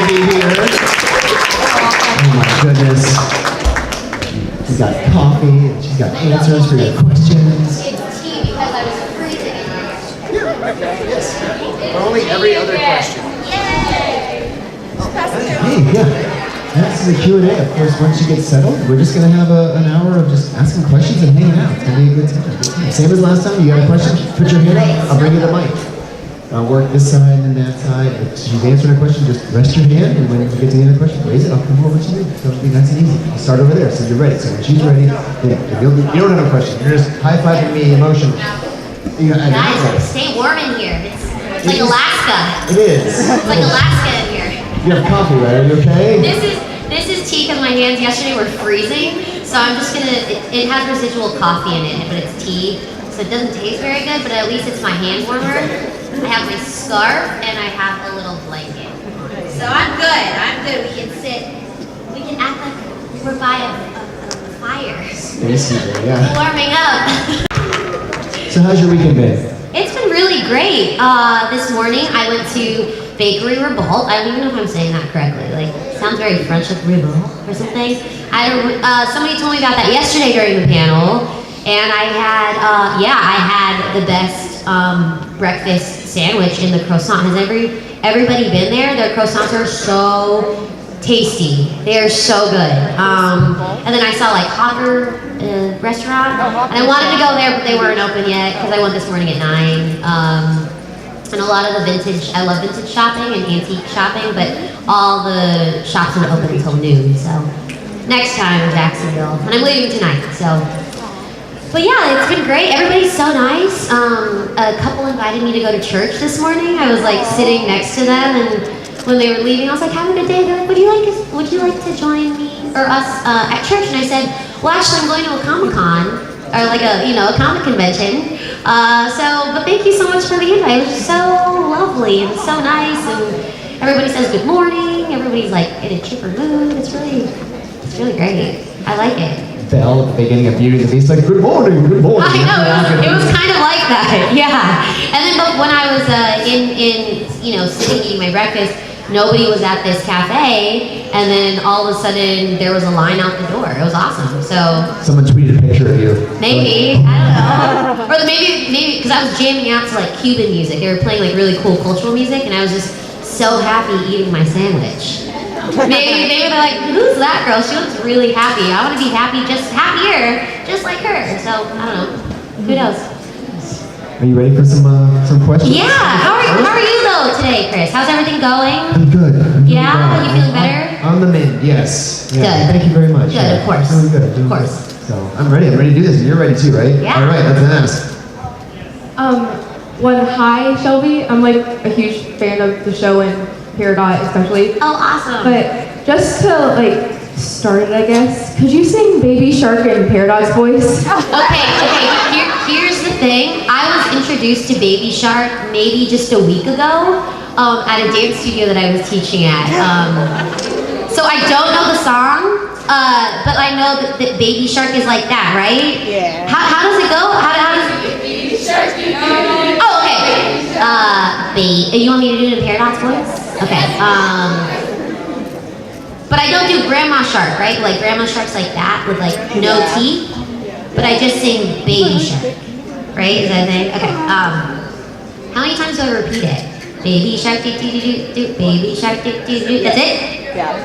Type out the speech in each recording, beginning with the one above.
to be here. Oh my goodness. She's got coffee, and she's got answers for your questions. It's tea because I was freezing in there. Yes. Only every other question. Yay! Hey, yeah. That's the Q&A. Of course, once you get settled, we're just going to have an hour of just asking questions and hanging out. It's going to be a good time. Same as last time. You got a question? Put your hand up. I'll bring you the mic. I'll work this side and that side. If you've answered a question, just rest your hand, and when you get to the end of the question, raise it. I'll come over to you. So it'll be nice and easy. I'll start over there, so you're ready. So when she's ready, you don't have a question. You're just high-fiving me emotionally. Guys, stay warm in here. It's like Alaska. It is. It's like Alaska in here. You have coffee, right? Are you okay? This is tea because my hands yesterday were freezing. So I'm just gonna, it has residual coffee in it, but it's tea. So it doesn't taste very good, but at least it's my hand warmer. I have my scarf and I have a little blanket. So I'm good. We can sit, we can act like we're by a fire. Basically, yeah. Warming up. So how's your weekend been? It's been really great. This morning I went to Bakery Revolt. I don't even know if I'm saying that correctly. Like, sounds very French, like Revolt or something. Somebody told me about that yesterday during the panel, and I had the best breakfast sandwich in the croissant. Has everybody been there? Their croissants are so tasty. They are so good. And then I saw like Hawker restaurant, and I wanted to go there, but they weren't open yet because I went this morning at 9. And a lot of the vintage, I love vintage shopping and antique shopping, but all the shops are open until noon, so next time in Jacksonville. And I'm leaving tonight, so. But yeah, it's been great. Everybody's so nice. A couple invited me to go to church this morning. I was like sitting next to them, and when they were leaving, I was like, have a good day. They're like, would you like to join me or us at church? And I said, well, actually, I'm going to a Comic-Con, or like a comic convention. But thank you so much for the invite. It was just so lovely and so nice, and everybody says good morning. Everybody's like in a chipper mood. It's really great. I like it. Bell at the beginning of Beauty and the Beast, like good morning. I know, it was kind of like that, yeah. And then, but when I was sitting eating my breakfast, nobody was at this cafe, and then all of a sudden there was a line out the door. It was awesome. So someone tweeted a picture of you. Maybe, I don't know. Or maybe because I was jamming out to like Cuban music. They were playing like really cool cultural music, and I was just so happy eating my sandwich. Maybe they're like, who's that girl? She looks really happy. I want to be happy, just happier, just like her. So I don't know. Who knows? Are you ready for some questions? Yeah. How are you though today, Chris? How's everything going? I'm good. Yeah. You feeling better? On the mend. Yes. Yeah. Good. Thank you very much. Good. Of course. Doing good. Of course. So I'm ready. I'm ready to do this. You're ready too, right? Yeah. All right. Let's ask. Hi, Shelby. I'm like a huge fan of the show and Peridot especially. Oh, awesome. But just to like start it, I guess, could you sing Baby Shark in Peridot's voice? Okay. Here's the thing. I was introduced to Baby Shark maybe just a week ago at a dance studio that I was teaching at. So I don't know the song, but I know that Baby Shark is like that, right? Yeah. How does it go? How does Baby Shark, Oh, okay. You want me to do it in Peridot's voice? Okay. But I don't do Grandma Shark, right? Like Grandma Shark's like that with like no teeth. But I just sing Baby Shark, right? Is that a thing? Okay. How many times do I repeat it? Baby Shark, do do do do. Baby Shark, do do do. That's it? Yeah.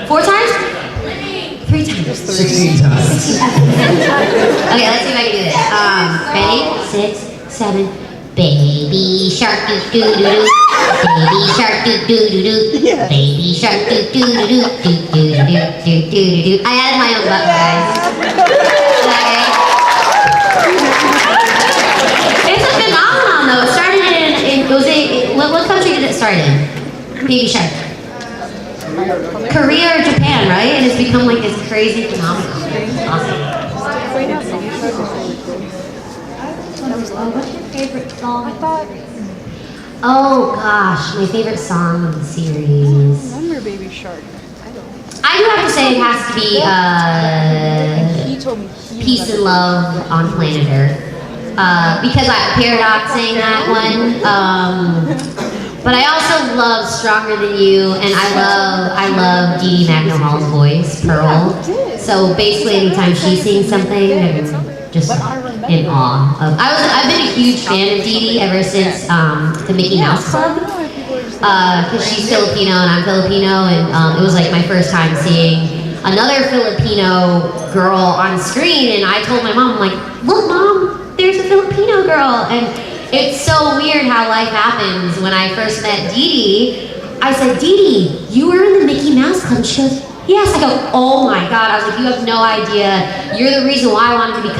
4 times? 3 times. 16 times. Okay, let's see if I can do this. Ready? 6, 7. Baby Shark, do do do do. Baby Shark, do do do do. Baby Shark, do do do do. Do do do do do do. I added my own button, guys. Okay. It's a phenomenon, though. It started what country did it start in? Baby Shark. Korea or Japan, right? And it's become like this crazy phenomenon. It's awesome. What's your favorite song? Oh gosh, my favorite song of the series. I remember Baby Shark. I do have to say it has to be He told me Peace and Love on Planet Earth. Because Peridot sang that one. But I also love Stronger Than You, and I love Dee Dee Magno-Hall's voice, Pearl. So basically, anytime she sings something, I'm just in awe of. I've been a huge fan of Dee Dee ever since the Mickey Mouse Club, because she's Filipino and I'm Filipino, and it was like my first time seeing another Filipino girl on screen, and I told my mom, I'm like, look, Mom, there's a Filipino girl, and it's so weird how life happens. When I first met Dee Dee, I said, Dee Dee, you were in the Mickey Mouse Club. She goes, yes. I go, oh my God. I was like, you have no idea. You're the reason why I wanted to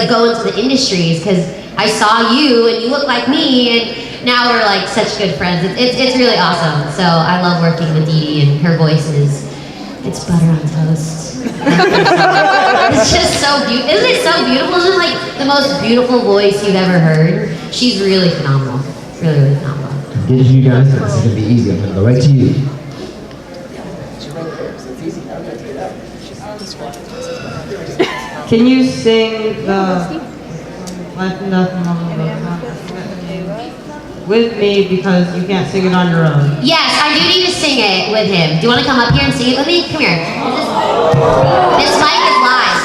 go into the industries, because I saw you and you look like me, and now we're like such good friends. It's really awesome. So I love working with Dee Dee, and her voice it's butter on toast. It's just so beautiful. Isn't it so beautiful? Isn't it like the most beautiful voice you've ever heard? She's really phenomenal. Really, really phenomenal. I'm getting you guys, this is gonna be easy. I'm gonna go right to you. Can you sing the Life and Death and Love with me, because you can't sing it on your own? Yes, I do need to sing it with him. Do you want to come up here and sing it with me? Come here. This mic is live.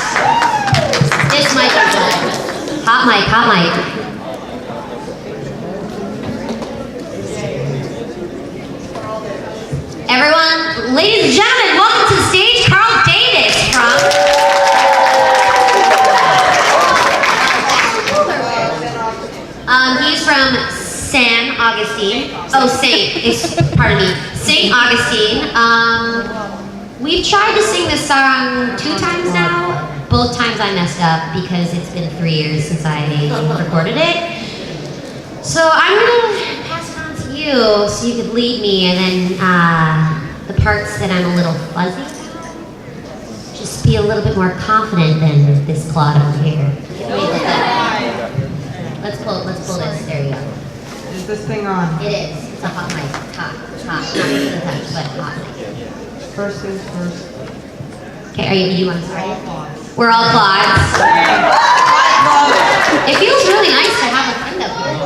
This mic is live. Hot mic, hot mic. Everyone, ladies and gentlemen, welcome to the stage, Carl Davis from... he's from San Augustine. Oh, pardon me, St. Augustine. We've tried to sing this song 2 times now. Both times I messed up because it's been 3 years since I recorded it. So I'm gonna pass it on to you so you could lead me, and then the parts that I'm a little fuzzy, just be a little bit more confident than this clod over here. Let's pull this. There you go. Is this thing on? It is. It's a hot mic. Hot. Not easy to touch, but hot mic. First things first. Okay, you want to start it? We're all clods. It feels really nice to have a friend up here.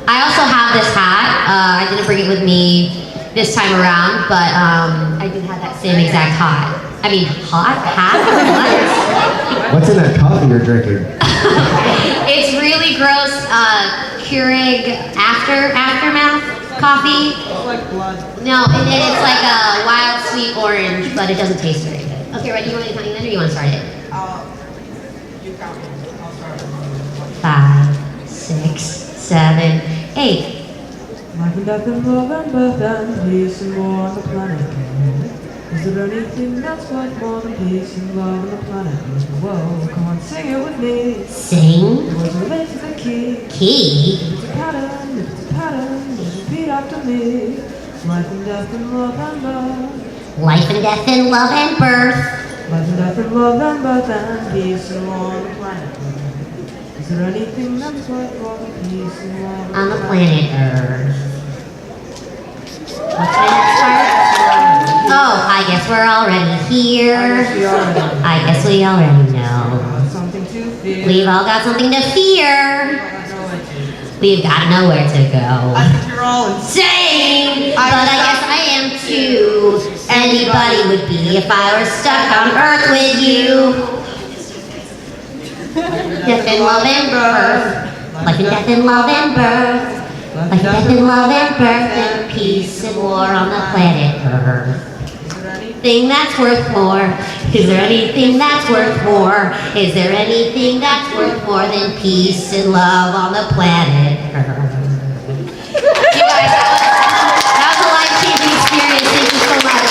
I also have this hat. I didn't bring it with me this time around, but I do have that same exact hat. What's in that coffee you're drinking? It's really gross Keurig aftermath coffee. It's like blood. No, and it's like a wild sweet orange, but it doesn't taste very good. Okay, ready? You want me to count then, or you want to start it? You count. I'll start. 5, 6, 7, 8. Life and death and love and birth and peace and war on the planet. Is there anything that's worth more than peace and love on the planet? Whoa, come on, sing it with me. Sing. The words relate to the key. Key. If it's a pattern, just repeat after me. Life and death and love and birth. Life and death and love and birth. Life and death and love and birth and peace and war on the planet. Is there anything that's worth more than peace and love On the planet Earth. What's my next part? Oh, I guess we're already here. I guess we already know. Something to fear. We've all got something to fear. We've got to know where to go. I think you're all insane. Same, but I guess I am too. Anybody would be if I were stuck on Earth with you. Death and love and birth. Life and death and love and birth. Life and death and love and birth and peace and war on the planet Earth. Thing that's worth more? Is there anything that's worth more? Is there anything that's worth more than peace and love on the planet Earth? You guys, that was a life-changing experience. Thank you so much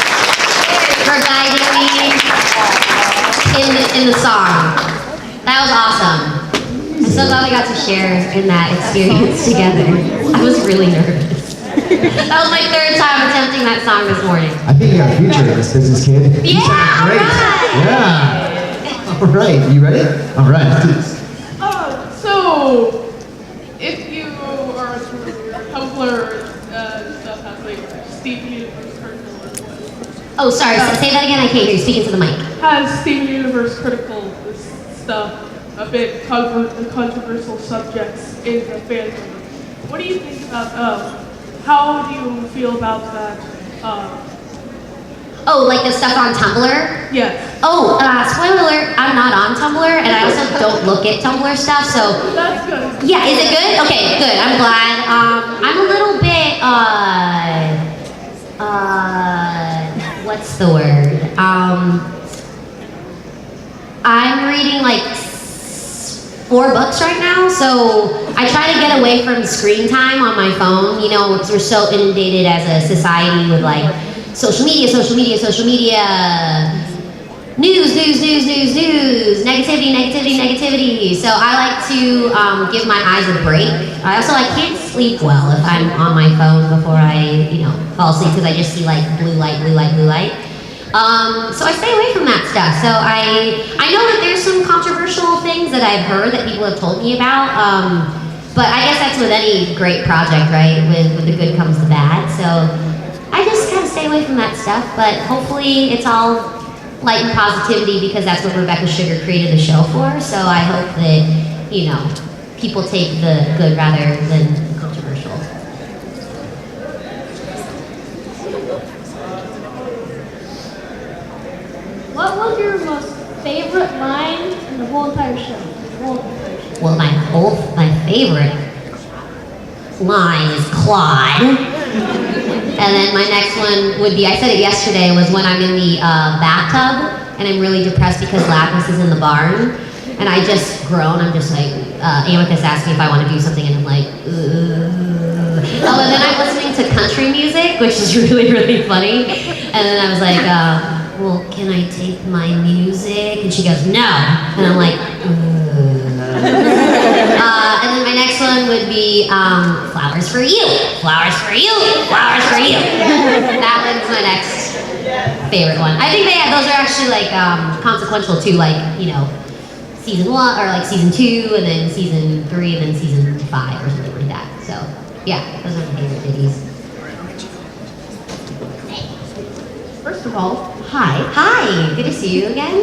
for guiding me in the song. That was awesome. I'm so glad we got to share in that experience together. I was really nervous. That was my 3rd time attempting that song this morning. I think you got a future in this business, kid. You Yeah, sound great. alright. Yeah. All right, you ready? All right, let's do this. So, if you are familiar, Tumblr stuff has like Steven Universe critical as well. Oh, sorry. Say that again. I can't hear you. Speaking to the mic. Has Steven Universe critical stuff, a bit controversial subjects in the fandom. What do you think about how do you feel about that? Oh, like the stuff on Tumblr? Yes. Oh, spoiler alert, I'm not on Tumblr, and I also don't look at Tumblr stuff, so... That's good. Yeah, is it good? Okay, good, I'm glad. I'm a little bit, what's the word? I'm reading like 4 books right now, so I try to get away from screen time on my phone. You know, we're so inundated as a society with like social media, news, negativity. So I like to give my eyes a break. I also can't sleep well if I'm on my phone before I, fall asleep because I just see like blue light. So I stay away from that stuff. So I know that there's some controversial things that I've heard that people have told me about. But I guess that's with any great project, right? With the good comes the bad. So I just kind of stay away from that stuff. But hopefully it's all light and positivity because that's what Rebecca Sugar created the show for. So I hope that, people take the good rather than the controversial. What was your most favorite line in the whole entire show? Well, my favorite line is Claude. And then my next one would be, I said it yesterday, was when I'm in the bathtub and I'm really depressed because Lapis is in the barn. And I just groan, I'm just like, Amicus asked me if I want to do something and I'm like, ugh. Oh, and then I'm listening to country music, which is really, really funny. And then I was like, well, can I take my music? And she goes, no. And I'm like, and then my next one would be flowers for you. Flowers for you. Flowers for you. That one's my next favorite one. I think those are actually like consequential too, like, season 1 or like season 2 and then season 3 and then season 5 or something like that. So yeah, those are my favorite ditties. First of all, Hi. Hi. Good to see you again.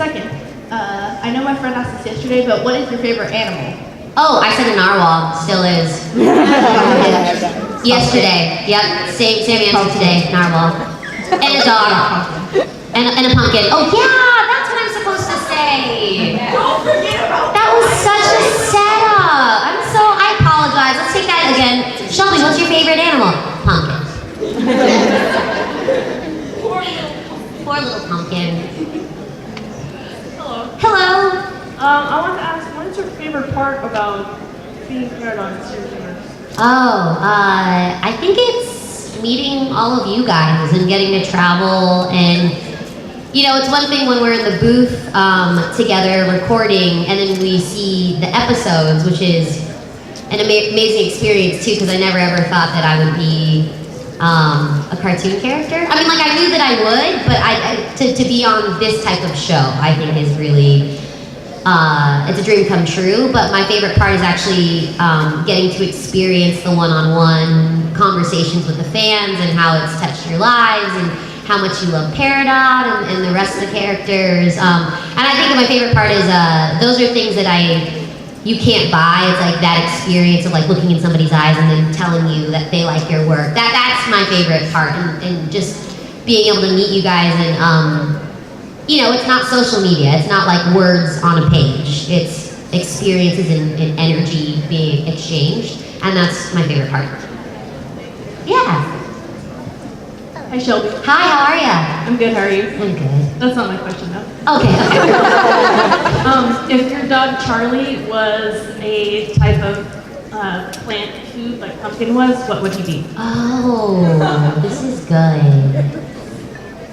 second, I know my friend asked this yesterday, but what is your favorite animal? Oh, I said a narwhal. Still is. Yesterday. Yep. Same answer today. Narwhal. And a dog. And a pumpkin. Oh yeah, that's what I'm supposed to say. Don't forget about That was such a setup. I apologize. Let's take that again. Shelby, what's your favorite animal? Pumpkin. Poor little pumpkin. Hello. Hello. I want to ask, what is your favorite part about being Peridot in Series Universe? Oh, I think it's meeting all of you guys and getting to travel and, it's one thing when we're in the booth together recording and then we see the episodes, which is an amazing experience too, because I never ever thought that I would be a cartoon character. I mean, I knew that I would, but to be on this type of show, I think is really, it's a dream come true. But my favorite part is actually getting to experience the one-on-one conversations with the fans and how it's touched your lives and how much you love Peridot and the rest of the characters. And I think my favorite part is those are things that you can't buy. It's like that experience of looking in somebody's eyes and then telling you that they like your work. That's my favorite part, and just being able to meet you guys and it's not social media. It's not like words on a page. It's experiences and energy being exchanged, and that's my favorite part. Yeah. Hi, Shelby. Hi, how are ya? I'm good, how are you? I'm good. That's not my question, though. Okay. If your dog Charlie was a type of plant food like pumpkin was, what would he be? Oh, this is good.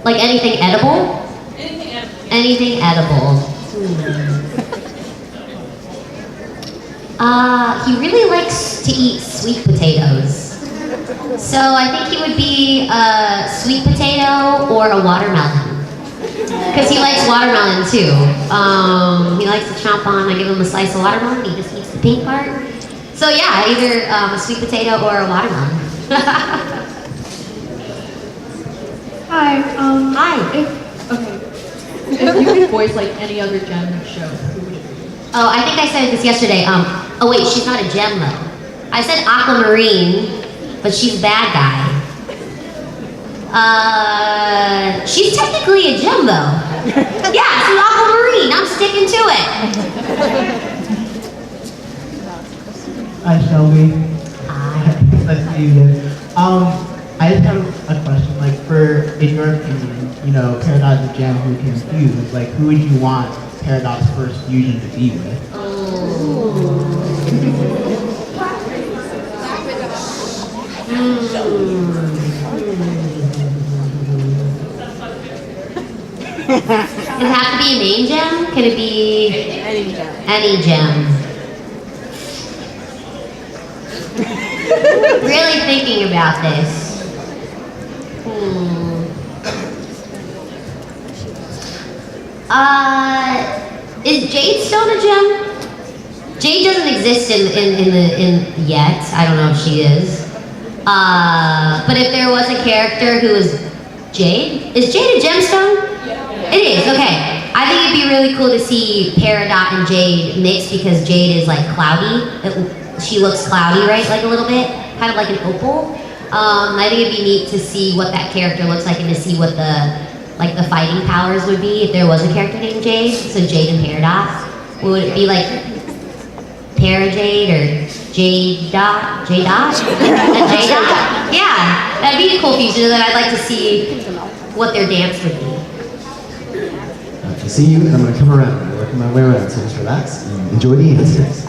Like anything edible? Anything else. Anything edible. He really likes to eat sweet potatoes. So I think he would be a sweet potato or a watermelon. Because he likes watermelon too. He likes to chomp on, I give him a slice of watermelon, he just eats the pink part. So yeah, either a sweet potato or a watermelon. Hi. Hi. If you could voice any other gem show, who would it be? Oh, I think I said this yesterday. Oh wait, she's not a gem though. I said aquamarine, but she's a bad guy. She's technically a gem though. Yeah, she's aquamarine. I'm sticking to it. Hi, Shelby. Hi. Nice to meet you. I just have a question. Like, in your opinion, Peridot is a gem who can fuse. Like, who would you want Peridot's first fusion to be with? Does it have to be a main gem? Can it be any gem? Really thinking about this. Is Jade Stone a gem? Jade doesn't exist in yet. I don't know if she is. But if there was a character who was Jade, is Jade a gemstone? Yeah. It is. Okay. I think it'd be really cool to see Peridot and Jade mixed because Jade is like cloudy. She looks cloudy, right? Like a little bit, kind of like an opal. I think it'd be neat to see what that character looks like and to see what the fighting powers would be if there was a character named Jade. So Jade and Peridot. Would it be like Parajade or J-Dot? J-Dot? J-Dot? Yeah, that'd be a cool future that I'd like to see what their dance would be. I see you, and I'm going to come around. I'm working my way around, so just relax and enjoy the answers.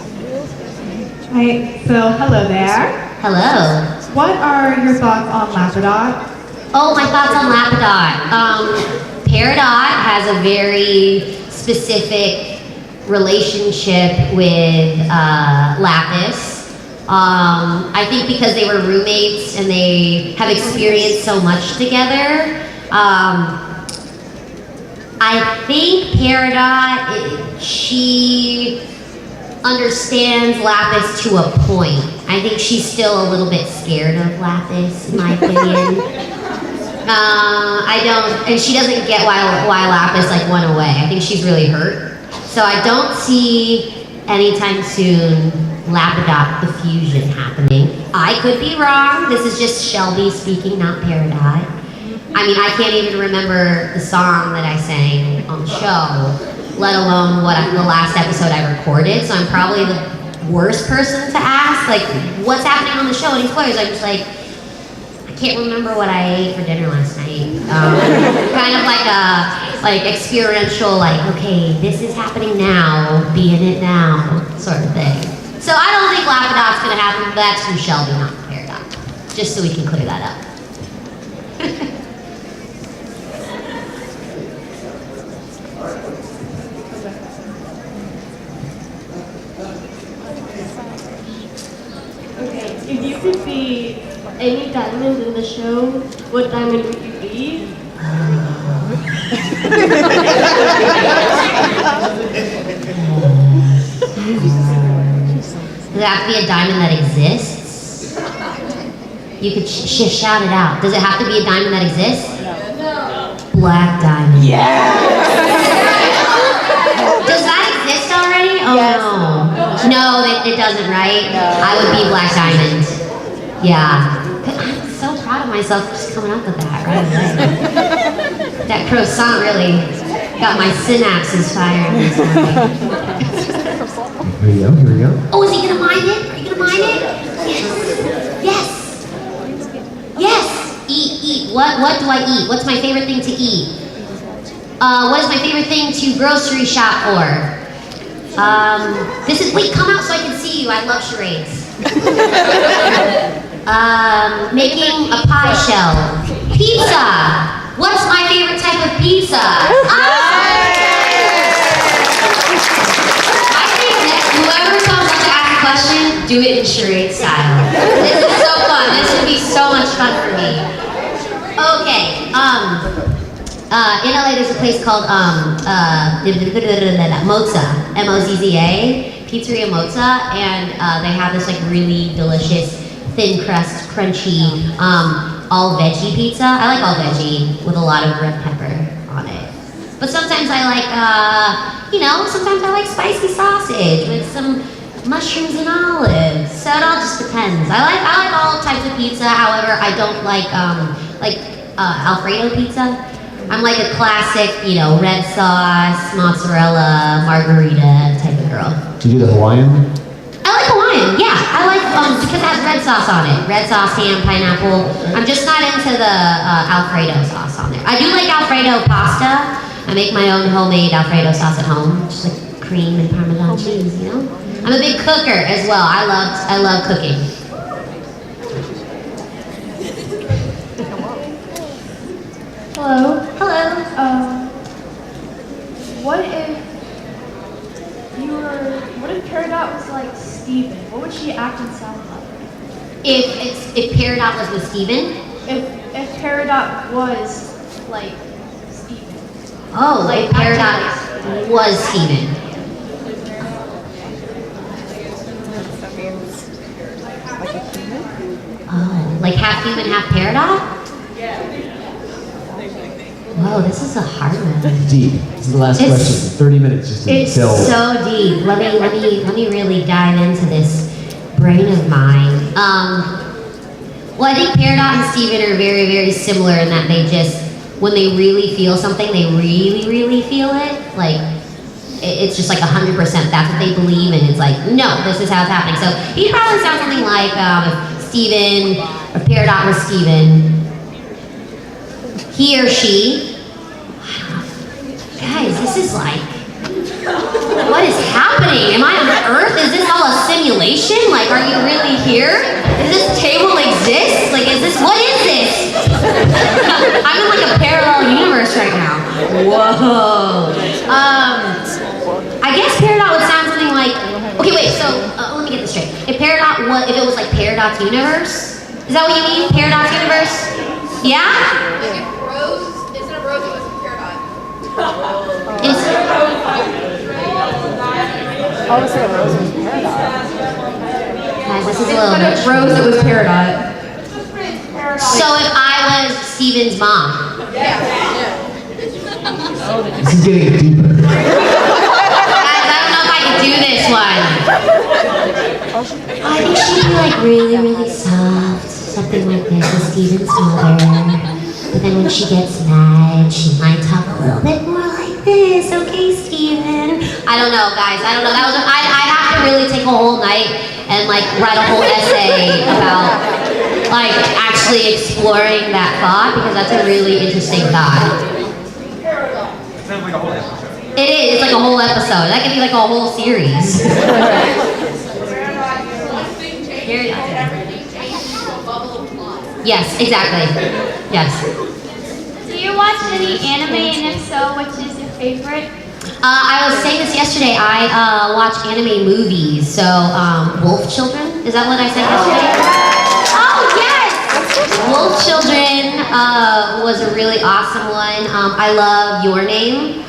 Hi, so hello there. Hello. What are your thoughts on Peridot? Oh, my thoughts on Peridot. Peridot has a very specific relationship with Lapis. I think because they were roommates and they have experienced so much together. I think Peridot, she understands Lapis to a point. I think she's still a little bit scared of Lapis, in my opinion. And she doesn't get why Lapis went away. I think she's really hurt. So I don't see anytime soon Lapidot the fusion happening. I could be wrong. This is just Shelby speaking, not Peridot. I mean, I can't even remember the song that I sang on the show, let alone the last episode I recorded. So I'm probably the worst person to ask, what's happening on the show? Any spoilers? I'm just I can't remember what I ate for dinner last night. Kind of like experiential, okay, this is happening now, be in it now, sort of thing. So I don't think Lapidot's gonna happen, but that's from Shelby, not Peridot. Just so we can clear that up. Okay, if you could be any diamond in the show, what diamond would you be? Does it have to be a diamond that exists? You could shout it out. Does it have to be a diamond that exists? No. Black diamond. Yeah. Does that exist already? Oh Yes. No, it doesn't, right? No. I would be black diamond. Yeah. I'm so proud of myself for just coming up with that right away. That croissant really got my synapses firing this morning. Here we go. Oh, is he gonna mine it? Are you gonna mine it? Yes. Yes. Eat. What do I eat? What's my favorite thing to eat? What is my favorite thing to grocery shop for? Wait, come out so I can see you. I love charades. Making a pie shell. Pizza. What's my favorite type of pizza? I think whoever comes up to ask a question, do it in charade style. This is so fun. This would be so much fun for me. Okay. In LA, there's a place called Mozza, M-O-Z-Z-A, Pizzeria Mozza, and they have this really delicious, thin crust, crunchy, all veggie pizza. I like all veggie with a lot of red pepper on it. But sometimes I like, sometimes I like spicy sausage with some mushrooms and olives. So it all just depends. depends. I like all types of pizza. However, I don't like Alfredo pizza. I'm like a classic, red sauce, mozzarella, margarita type of girl. Do you do the Hawaiian? I like Hawaiian, yeah. I like, because it has red sauce on it. Red sauce, ham, pineapple. I'm just not into the Alfredo sauce on there. I do like Alfredo pasta. I make my own homemade Alfredo sauce at home. Just like cream and Parmesan cheese, I'm a big cooker as well. I love cooking. Hello. Hello. What if Peridot was like Steven? What would she act and sound like? If Peridot was with Steven? If Peridot was like Steven. Oh, like Peridot was Steven. Oh, like half human, half Peridot? Whoa, this is a hard one. Deep. This is the last question. 30 minutes just to It's build. so deep. Let me really dive into this brain of mine. Well, I think Peridot and Steven are very, very similar in that they just, when they really feel something, they really, really feel it. Like, it's just like 100%. That's what they believe, and it's like, no, this is how it's happening. So he probably sounds something like if Peridot was Steven, he or she, guys, this is like, what is happening? Am I on Earth? Is this all a simulation? Like, are you really here? Does this table exist? Like, what is this? I'm in like a parallel universe right now. Whoa. I guess Peridot would sound something like, okay, wait, so let me get this straight. If it was like Peridot's universe, is that what you mean? Peridot's universe? Yeah? Instead of Rose, it was a Peridot. All of a sudden, Rose was Peridot. Guys, this is a little bit. Rose, it was Peridot. So if I was Steven's mom. This is getting deeper. Guys, I don't know if I can do this one. I think she'd be like really, really soft. Something like this with Steven's mother. But then when she gets mad, she might talk a little bit more like this. Okay, Steven. I don't know, guys. I don't know. I'd have to really take a whole night and like write a whole essay about like actually exploring that thought, because that's a really interesting thought. Sounds like a whole episode. It is. It's like a whole episode. That could be like a whole series. Yes, exactly. Yes. Do you watch any anime, and if so, which is your favorite? I was saying this yesterday. I watch anime movies. So, Wolf Children. Is that what I said yesterday? Oh yes. Wolf Children was a really awesome one. I love Your Name.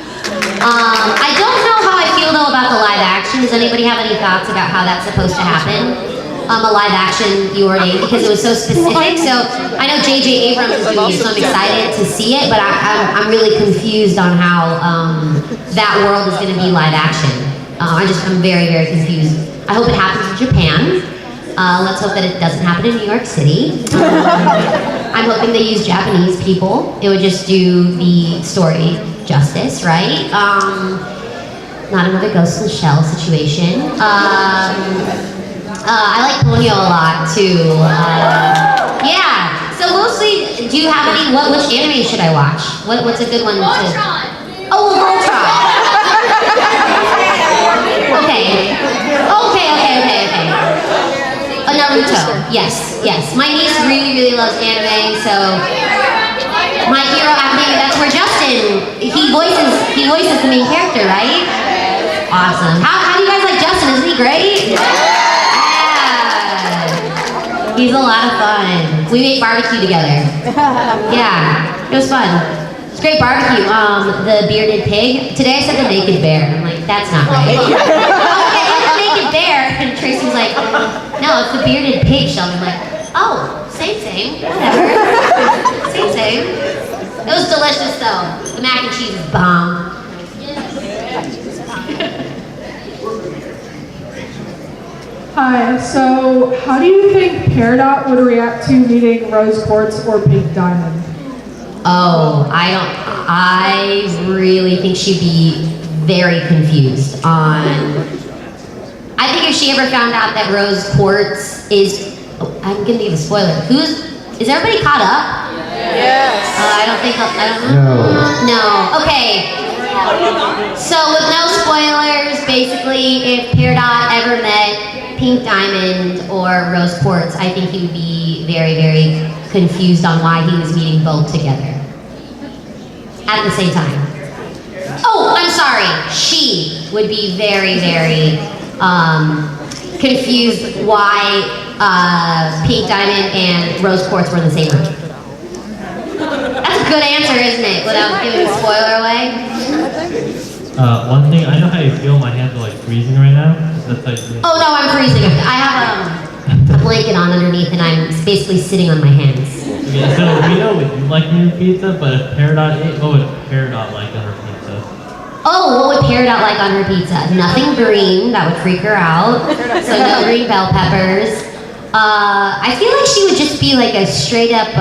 I don't know how I feel though about the live action. Does anybody have any thoughts about how that's supposed to happen? A live action Your Name, because it was so specific. So I know J.J. Abrams is doing it, so I'm excited to see it, but I'm really confused on how that world is going to be live action. I'm very, very confused. I hope it happens in Japan. Let's hope that it doesn't happen in New York City. I'm hoping they use Japanese people. It would just do the story justice, right? Not another Ghost in the Shell situation. I like Ponyo a lot too. Yeah. So mostly, do you have any? Which anime should I watch? What's a good one to? Oh, Voltron. Okay. Naruto. Yes. My niece really loves anime, so My Hero Academia. That's where Justin. He voices the main character, right? Awesome. How do you guys like Justin? Isn't he great? He's a lot of fun. We made barbecue together. Yeah, it was fun. It's great barbecue. The bearded pig. Today I said the naked bear. I'm like, that's not right. Okay, it's the naked bear. And Tracy's like, no, it's the bearded pig, Shelby. I'm like, oh, same. Whatever. Same. It was delicious though. The mac and cheese is bomb. Hi, so how do you think Peridot would react to meeting rose quartz or pink diamond? Oh, I really think she'd be very confused on. I think if she ever found out that rose quartz is, I'm gonna give a spoiler. Is everybody caught up? Yes. I don't know. No. Okay. So with no spoilers, basically, if Peridot ever met Pink Diamond or Rose Quartz, I think he would be very, very confused on why he was meeting both together at the same time. Oh, I'm sorry. She would be very, very confused why Pink Diamond and Rose Quartz were in the same room. That's a good answer, isn't it? Without giving a spoiler away. One thing, I know how you feel. My hands are like freezing right now. That's like. Oh no, I'm freezing. I have a blanket on underneath, and I'm basically sitting on my hands. Okay, so Rita, would you like your pizza? But if Peridot ate, what would Peridot like on her pizza? Oh, what would Peridot like on her pizza? Nothing green. That would freak her out. So no green bell peppers. I feel like she would just be like a straight up,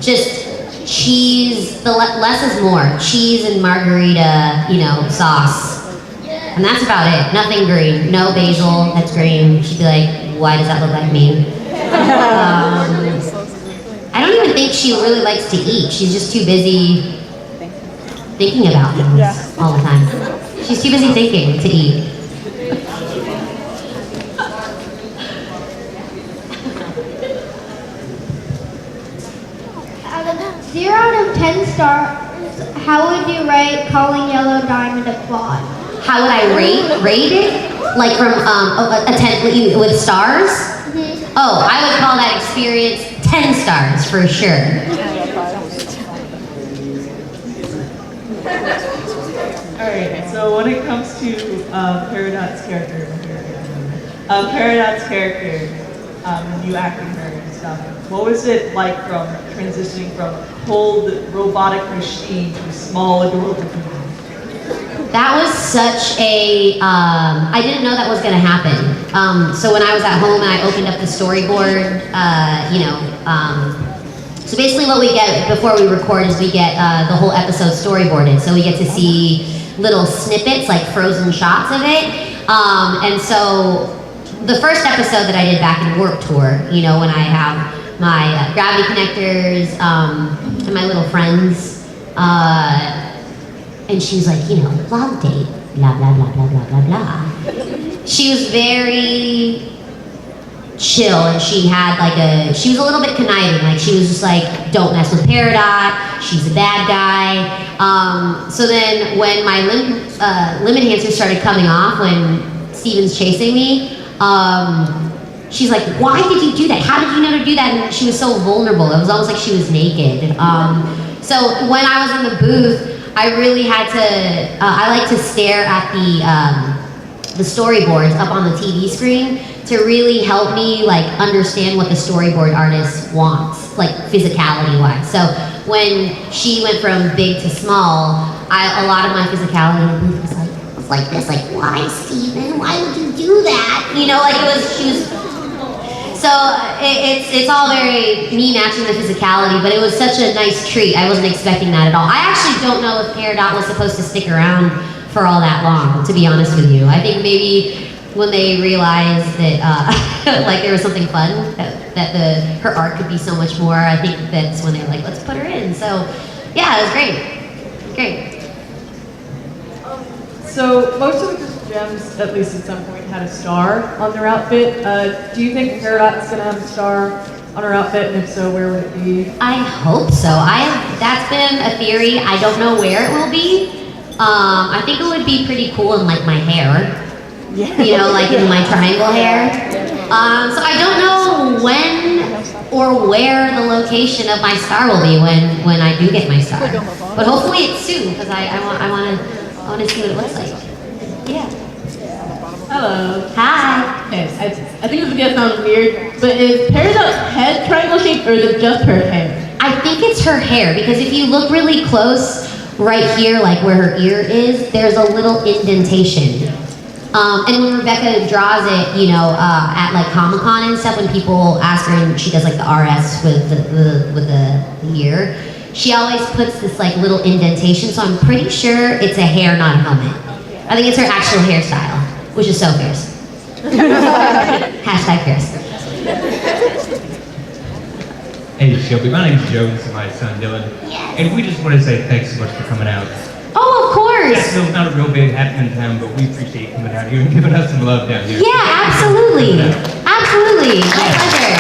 just cheese. Less is more. Cheese and margarita, sauce. And that's about it. Nothing green. No basil. That's green. She'd be like, why does that look like me? I don't even think she really likes to eat. She's just too busy thinking about things all the time. She's too busy thinking to eat. 0 out of 10 stars, how would you rate calling Yellow Diamond a quad? How would I rate it? Like from a 10 with stars? Mm-hmm. Oh, I would call that experience 10 stars for sure. Alright, so when it comes to Peridot's character, Peridot's character, you acting her and stuff, what was it like from transitioning from cold robotic machine to small adorable human? That was such a, I didn't know that was going to happen. So when I was at home and I opened up the storyboard, so basically what we get before we record is we get the whole episode storyboarded. So we get to see little snippets, like frozen shots of it. And so the first episode that I did back in Warped Tour, when I have my gravity connectors and my little friends, and she was like, vlog date, blah, blah, blah, blah, blah, blah, blah. She was very chill, and she was a little bit conniving. Like, she was just like, don't mess with Peridot, she's a bad guy. So then when my limb enhancers started coming off, when Steven's chasing me, she's like, why did you do that? How did you know to do that? And she was so vulnerable. It was almost like she was naked. So when I was in the booth, I really had to, I like to stare at the storyboards up on the TV screen to really help me understand what the storyboard artist wants, physicality wise. So when she went from big to small, a lot of my physicality in the booth was like this, why, Steven? Why would you do that? She was. So it's all very me matching the physicality, but it was such a nice treat. I wasn't expecting that at all. I actually don't know if Peridot was supposed to stick around for all that long, to be honest with you. I think maybe when they realized that there was something fun, that her art could be so much more, I think that's when they were like, let's put her in. So yeah, it was great. Great. So most of the gems, at least at some point, had a star on their outfit. Do you think Peridot's gonna have a star on her outfit, and if so, where would it be? I hope so. That's been a theory. I don't know where it will be. I think it would be pretty cool in my hair. Yeah. In my triangle hair. So I don't know when or where the location of my star will be when I do get my star. But hopefully it's soon, because I want to see what it looks like. Yeah. Hello. Hi. Okay, I think this is gonna sound weird, but is Peridot's head triangle shaped, or is it just her hair? I think it's her hair, because if you look really close, right here, where her ear is, there's a little indentation. And when Rebecca draws it, you know, at like Comic-Con and stuff, when people ask her and she does like the RS with the year, she always puts this like little indentation, so I'm pretty sure it's a hair, not a helmet. I think it's her actual hairstyle, which is so fierce. Hashtag fierce. Hey Shelby, my name's Joe, this is my son Dylan. Yes. And we just want to say thanks so much for coming out. Oh, of course. Jacksonville's not a real big happening town, but we appreciate you coming out here and giving us some love down here. Yeah, absolutely. Absolutely. My pleasure.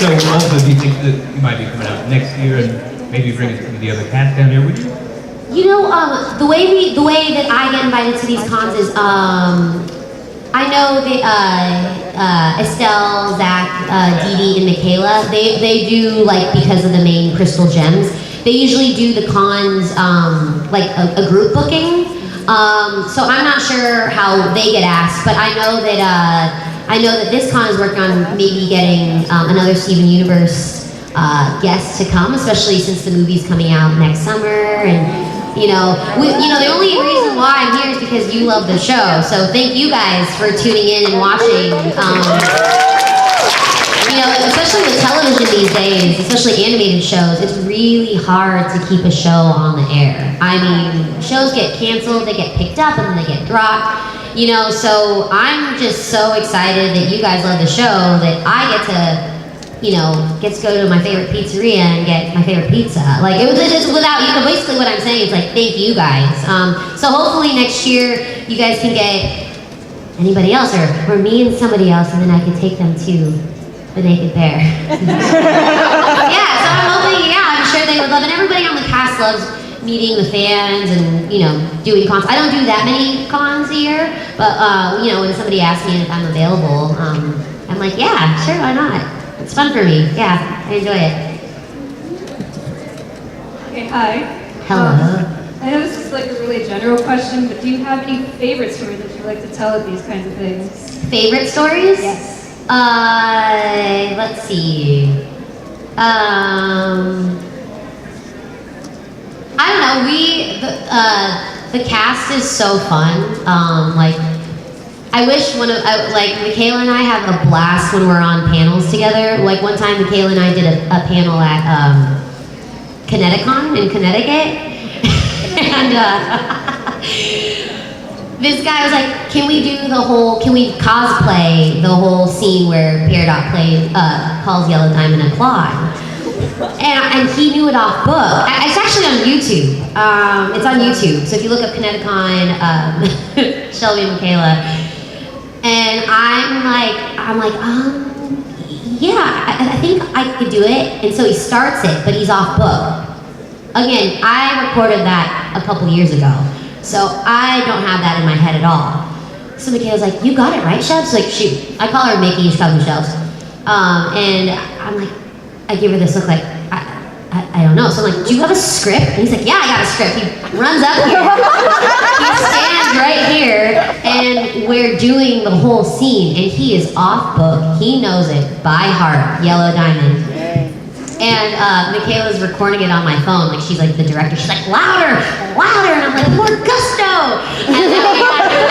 So also, do you think that you might be coming out next year and maybe bringing some of the other cats down here with you? You know, the way that I get invited to these cons is, I know that Estelle, Zach, Dee Dee, and Michaela, they do, like, because of the main Crystal Gems, they usually do the cons, like a group booking. So I'm not sure how they get asked, but I know that this con is working on maybe getting another Steven Universe guest to come, especially since the movie's coming out next summer. And you know, the only reason why I'm here is because you love the show. So thank you guys for tuning in and watching. You know, especially with television these days, especially animated shows, it's really hard to keep a show on the air. I mean, shows get canceled, they get picked up, and then they get dropped. You know, so I'm just so excited that you guys love the show that I get to, you know, get to go to my favorite pizzeria and get my favorite pizza. Like, it was just without, you know, basically what I'm saying is like, thank you guys. So hopefully next year you guys can get anybody else or me and somebody else, and then I can take them to the Naked Bear. Yeah, so I'm hoping, yeah, I'm sure they would love it. And everybody on the cast loves meeting the fans and, you know, doing cons. I don't do that many cons a year, but, you know, when somebody asks me if I'm available, I'm like, yeah, sure, why not? It's fun for me. Yeah, I enjoy it. Okay, hi. Hello. I know this is like a really general question, but do you have any favorite stories that you like to tell at these kinds of things? Favorite stories? Yes. Let's see. I don't know. The cast is so fun. Like, I wish like Michaela and I have a blast when we're on panels together. Like one time, Michaela and I did a panel at Connecticut in Connecticut, and this guy was like, "Can we cosplay the whole scene where Peridot calls Yellow Diamond a clod?" And he knew it off book. It's actually on YouTube. It's on YouTube. So if you look up Connecticut, Shelby and Michaela. And I'm like, yeah, I think I could do it. And so he starts it, but he's off book. Again, I recorded that a couple years ago, so I don't have that in my head at all. So Michaela's like, you got it right, Shelbs? Like, shoot. I call her Mickey, she calls me Shelbs. And I'm like, I give her this look like, I don't know. So I'm like, do you have a script? And he's like, yeah, I got a script. He runs up here. He stands right here, and we're doing the whole scene, and he is off book. He knows it by heart, Yellow Diamond. And Michaela's recording it on my phone. Like, she's like the director. She's like, louder, louder. And I'm like, more gusto. And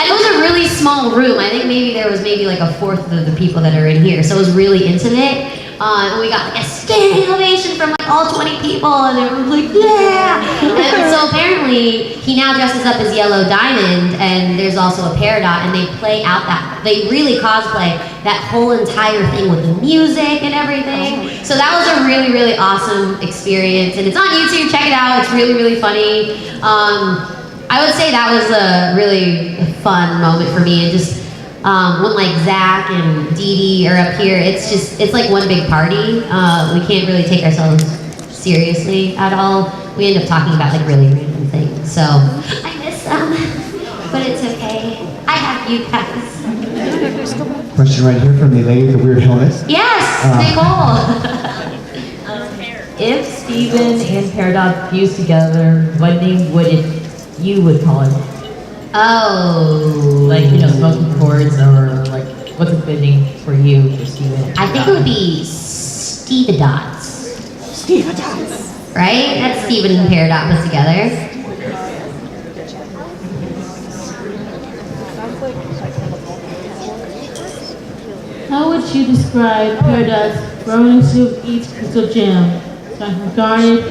it was a really small room. I think maybe there was maybe like a fourth of the people that are in here. So it was really intimate. And we got like a standing ovation from like all 20 people, and everyone was like, yeah! And so apparently, he now dresses up as Yellow Diamond, and there's also a Peridot, and they play out they really cosplay that whole entire thing with the music and everything. So that was a really, really awesome experience, and it's on YouTube, check it out, it's really, really funny. I would say that was a really fun moment for me, and just when like Zach and Dee Dee are up here, it's like one big party. We can't really take ourselves seriously at all. We end up talking about like really random things. So I miss them, but it's okay. I have you guys. Question right here from the lady with the weird helmet. Yes, Nicole. If Steven and Peridot fused together, what name you would call it? Oh. Like, you know, smoking chords, or like, what's a good name for you, for Steven? I think it would be Stevedots. Stevedots. Right? That's Steven and Peridot put together. How would you describe Peridot's growing into each crystal gem, starting from garnet,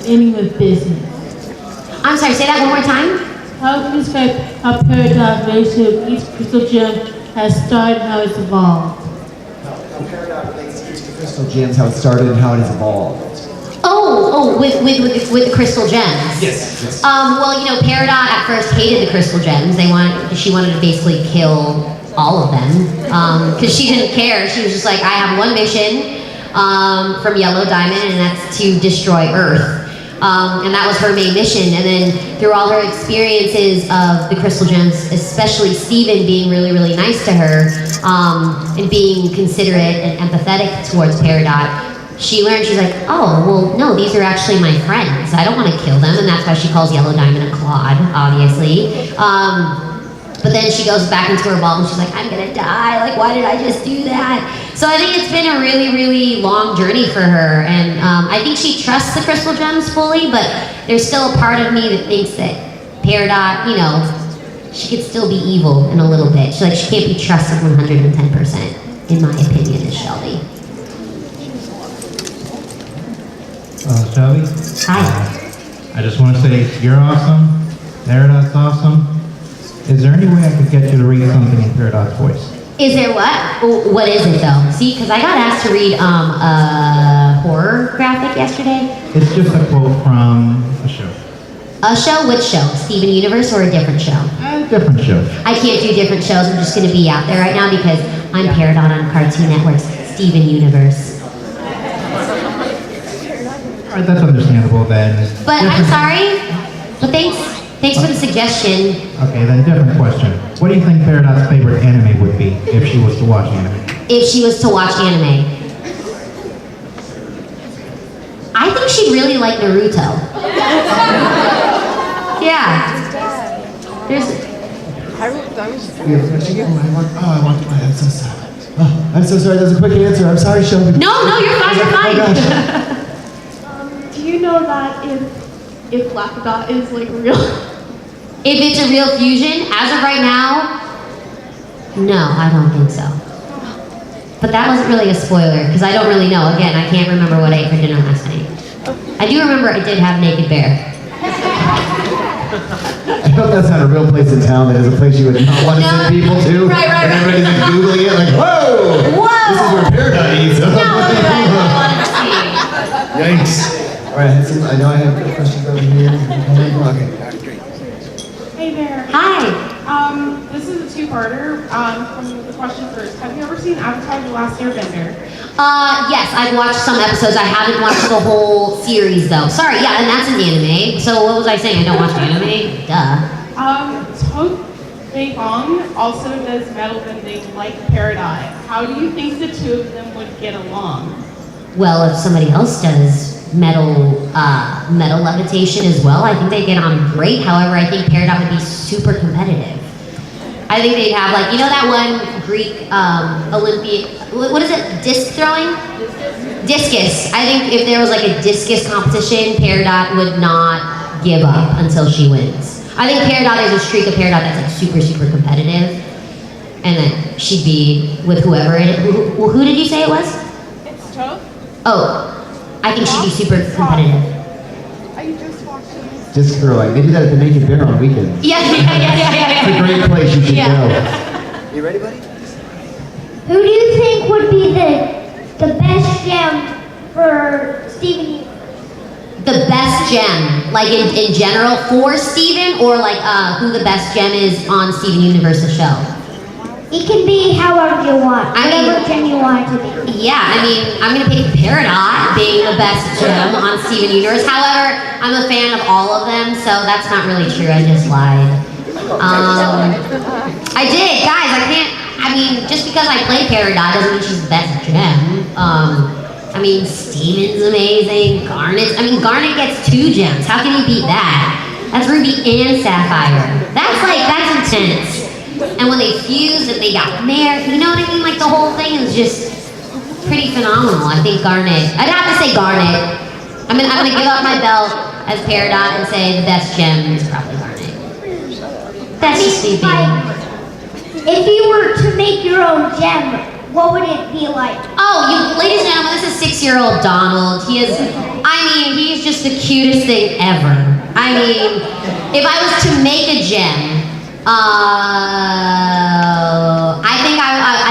ending with business? I'm sorry, say that one more time. How would you describe how Peridot's relationship with each crystal gem has started and how it's evolved? How Peridot relates to each of the crystal gems, how it started and how it has evolved. With the crystal gems. Yes. Well, you know, Peridot at first hated the crystal gems. She wanted to basically kill all of them because she didn't care. She was just like, I have one mission from Yellow Diamond, and that's to destroy Earth. And that was her main mission. And then through all her experiences of the crystal gems, especially Steven being really, really nice to her and being considerate and empathetic towards Peridot, she learned, she's like, oh, well, no, these are actually my friends. I don't want to kill them. And that's why she calls Yellow Diamond a clod, obviously. But then she goes back into her ball and she's like, I'm gonna die. Like, why did I just do that? So I think it's been a really, really long journey for her. And I think she trusts the crystal gems fully, but there's still a part of me that thinks that Peridot, you know, she could still be evil in a little bit. She can't be trusted 110%, in my opinion, is Shelby. Shelby? Hi. I just want to say you're awesome. Peridot's awesome. Is there any way I could get you to read something in Peridot's voice? Is there what? What is it though? See, because I got asked to read a horror graphic yesterday. It's just a quote from a show. A show? Which show? Steven Universe or a different show? A different show. I can't do different shows. I'm just going to be out there right now because I'm Peridot on Cartoon Network's Steven Universe. All right, that's understandable then. But I'm sorry. But thanks for the suggestion. Okay, then different question. What do you think Peridot's favorite anime would be if she was to watch anime? If she was to watch anime, I think she'd really like Naruto. Yeah. There's. I'm so sorry. Oh, I'm so sorry. That was a quick answer. I'm sorry, Shelby. No, you're fine. You're fine. Oh gosh. Do you know that if Black Dot is like real? If it's a real fusion, as of right now, no, I don't think so. But that wasn't really a spoiler, because I don't really know. Again, I can't remember what I ate for dinner last night. I do remember I did have Naked Bear. I hope that's not a real place in town that is a place you would not want to send people to. Right. And everybody's like Googling it, like, whoa! This is where Peridot eats. No, I wanted to see. Yikes. All right, I know I have questions over here. Okay. Hey there. Hi. This is a two-parter. From the question first. Have you ever seen Avatar: The Last Airbender? Yes, I've watched some episodes. I haven't watched the whole series though. Sorry, yeah, and that's an anime. So what was I saying? I don't watch anime? Duh. Bong also does metal bending like Peridot. How do you think the two of them would get along? Well, if somebody else does metal levitation as well, I think they get on great. However, I think Peridot would be super competitive. I think they'd have like, you know that one Greek Olympic, what is it, disc throwing? Discus. I think if there was like a discus competition, Peridot would not give up until she wins. I think Peridot, there's a streak of Peridot that's like super, super competitive. And then she'd be with whoever it is. Who did you say it was? It's tough. Oh, I think she'd be super competitive. I just watched it. Disc throwing. They do that at the Naked Bear on weekends. Yeah. It's a great place. You should go. You ready, buddy? Who do you think would be the best gem for Steven? The best gem, like in general for Steven, or like who the best gem is on Steven Universe's show? It can be however you want. Whatever gem you want it to be. Yeah, I mean, I'm gonna pick Peridot being the best gem on Steven Universe. However, I'm a fan of all of them, so that's not really true. I just lied. I did, guys. I mean, just because I play Peridot doesn't mean she's the best gem. I mean, Steven's amazing. Garnet gets 2 gems. How can you beat that? That's Ruby and Sapphire. That's intense. And when they fused and they got married, you know what I mean? Like the whole thing is just pretty phenomenal. I think Garnet. I'd have to say Garnet. I'm gonna give up my belt as Peridot and say the best gem is probably Garnet. That's just me being. If you were to make your own gem, what would it be like? Oh, ladies and gentlemen, this is 6-year-old Donald. He's just the cutest thing ever. I mean, if I was to make a gem, I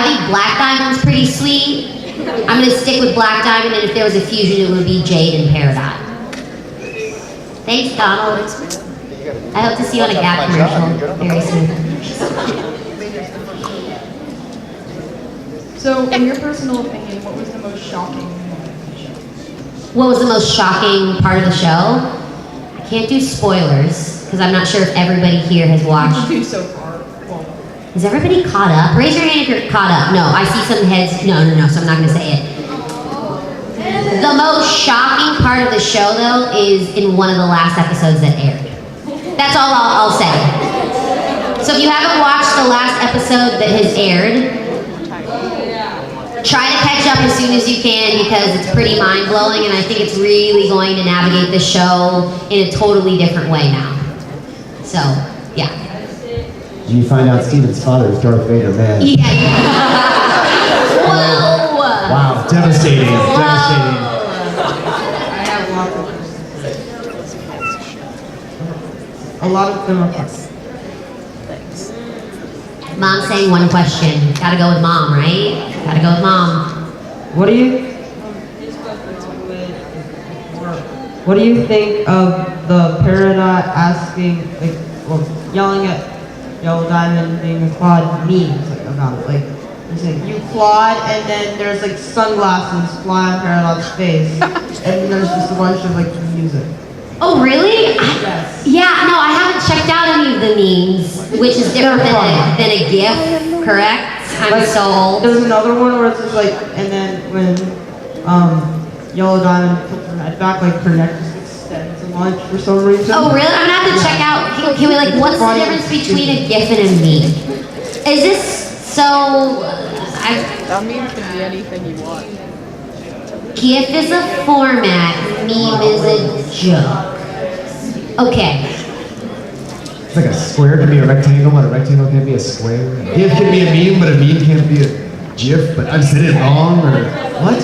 think Black Diamond's pretty sweet. I'm gonna stick with Black Diamond, and if there was a fusion, it would be Jade and Peridot. Thanks, Donald. I hope to see you on a Gap commercial very soon. So, in your personal opinion, what was the most shocking moment of the show? What was the most shocking part of the show? I can't do spoilers, because I'm not sure if everybody here has watched. Two so far. Well, Is everybody caught up? Raise your hand if you're caught up. No, I see some heads. No, so I'm not going to say it. The most shocking part of the show, though, is in one of the last episodes that aired. That's all I'll say. So if you haven't watched the last episode that has aired, try to catch up as soon as you can because it's pretty mind-blowing and I think it's really going to navigate the show in a totally different way now. So, yeah. Did you find out Steven's father is Darth Vader, man? Yeah. Whoa! Wow, devastating, devastating. I have a lot of them are Mom's saying one question. Gotta go with mom, right? Gotta go with mom. What do you think of the Peridot asking, like, well, yelling at Yellow Diamond being a Claude memes like, about it? Like, he's saying, you Claude, and then there's like sunglasses fly on Peridot's face, and there's just a bunch of like music. Oh, really? Yes. Yeah, no, I haven't checked out any of the memes, which is different than a GIF, correct? I'm like, so old. There's another one where it's just like, and then when Yellow Diamond puts her head back, like her neck just extends a bunch for some reason. Oh, really? I'm gonna have to check out. Can we like, what's the difference between a GIF and a meme? Is this so? That meme can be anything you want. GIF is a format, meme is a joke. Okay. It's like a square can be a rectangle, but a rectangle can't be a square. A GIF can be a meme, but a meme can't be a GIF. But I've said it wrong, or what?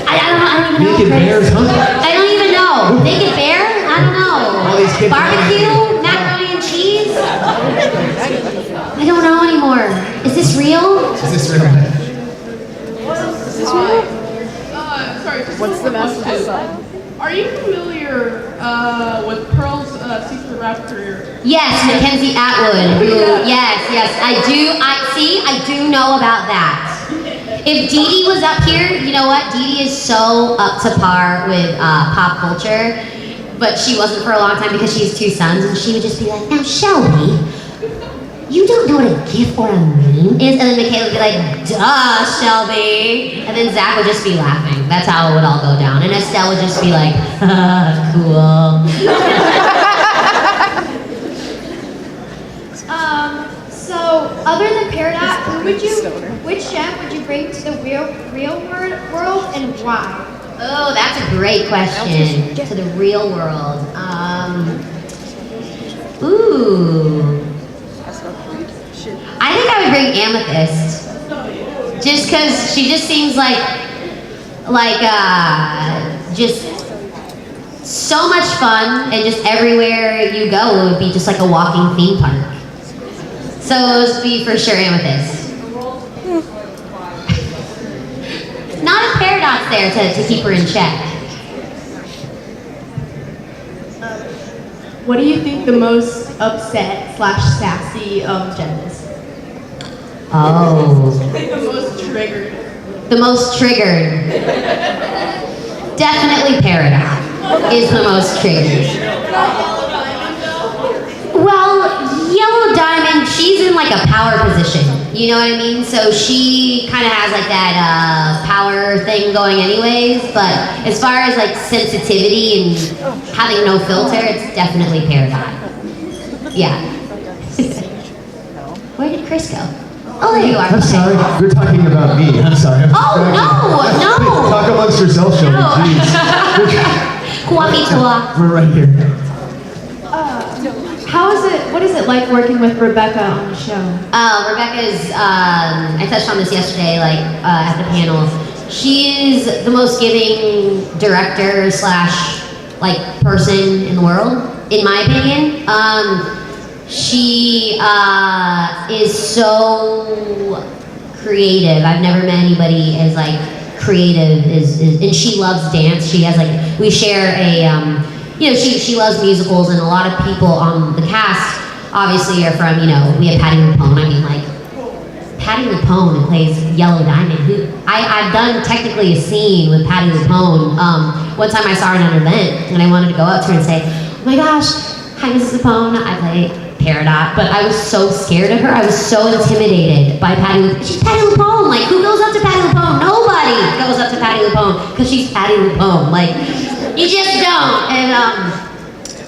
I don't even know. Naked bears, huh? I don't even know. Naked bear? I don't know. All these kids Barbecue? Macaroni and cheese? I don't know anymore. Is this real? Is this real? Is this real? Sorry, just What's the message? Are you familiar with Pearl's secret rap career? Yes, Mackenzie Atwood. Who, yes, I do know about that. If Dee Dee was up here, you know what? Dee Dee is so up to par with pop culture, but she wasn't for a long time because she has 2 sons, and she would just be like, now Shelby, you don't know what a GIF or a meme is? And then Michaela would be like, duh, Shelby. And then Zach would just be laughing. That's how it would all go down. And Estelle would just be like, cool. So other than Peridot, which gem would you bring to the real world and why? Oh, that's a great question. To the real world. I think I would bring Amethyst. Just because she just seems like just so much fun, and just everywhere you go, it would be just like a walking theme park. So it would be for sure Amethyst. Not if Peridot's there to keep her in check. What do you think the most upset/sassy gem is? Oh. The most triggered. The most triggered. Definitely Peridot is the most triggered. Well, Yellow Diamond, she's in like a power position. You know what I mean? So she kind of has like that power thing going anyways. But as far as like sensitivity and having no filter, it's definitely Peridot. Yeah. Where did Chris go? Oh, there you are. I'm sorry. You're talking about me. I'm sorry. Oh, no. Talk amongst yourself, Shelby. No. Jeez. We're We're right here. What is it like working with Rebecca on the show? Rebecca's, I touched on this yesterday, like, at the panel. She is the most giving director / like, person in the world, in my opinion. She is so creative. I've never met anybody as, like, creative and she loves dance. She has, like, we share a, you know, she loves musicals, and a lot of people on the cast obviously are from, you know, we have Patti LuPone. I mean, like, Patti LuPone who plays Yellow Diamond. I've done technically a scene with Patti LuPone. One time I saw her at an event, and I wanted to go up to her and say, oh my gosh, hi Mrs. LuPone, I play Peridot, but I was so scared of her. I was so intimidated by Patti LuPone. She's Patti LuPone. Like, who goes up to Patti LuPone? Nobody goes up to Patti LuPone because she's Patti LuPone. Like, you just don't. And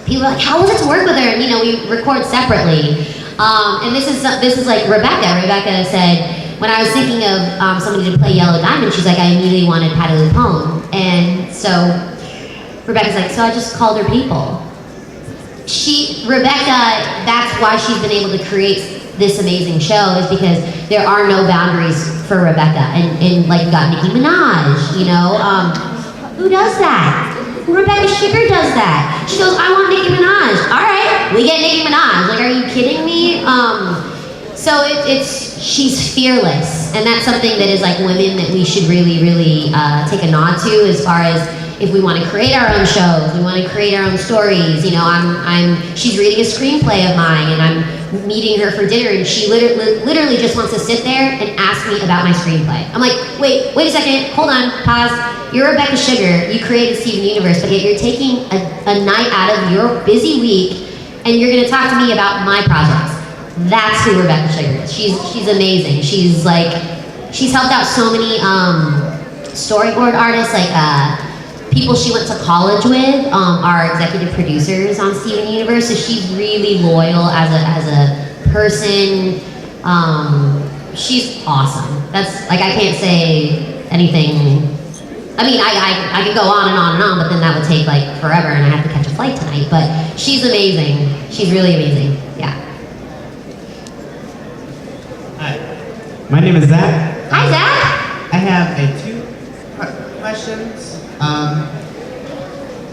people are like, how was it to work with her? And, you know, we record separately. And this is like Rebecca. Rebecca said, when I was thinking of somebody to play Yellow Diamond, she's like, I immediately wanted Patti LuPone. And so Rebecca's like, so I just called her people. Rebecca, that's why she's been able to create this amazing show, is because there are no boundaries for Rebecca. And like, you got Nicki Minaj, you know? Who does that? Rebecca Sugar does that. She goes, I want Nicki Minaj. All right, we get Nicki Minaj. Like, are you kidding me? So she's fearless, and that's something that is like women that we should really, really take a nod to, as far as if we want to create our own shows, we want to create our own stories. You know, she's reading a screenplay of mine, and I'm meeting her for dinner, and she literally just wants to sit there and ask me about my screenplay. I'm like, wait a second, hold on, pause. You're Rebecca Sugar, you created Steven Universe, but yet you're taking a night out of your busy week, and you're gonna talk to me about my projects. That's who Rebecca Sugar is. She's amazing. She's helped out so many storyboard artists, like people she went to college with are executive producers on Steven Universe, so she's really loyal as a person. She's awesome. That's, like, I can't say anything. I mean, I could go on and on and on, but then that would take, like, forever, and I have to catch a flight tonight. But she's amazing. She's really amazing. Yeah. Hi. My name is Zach. Hi, Zach. I have two questions.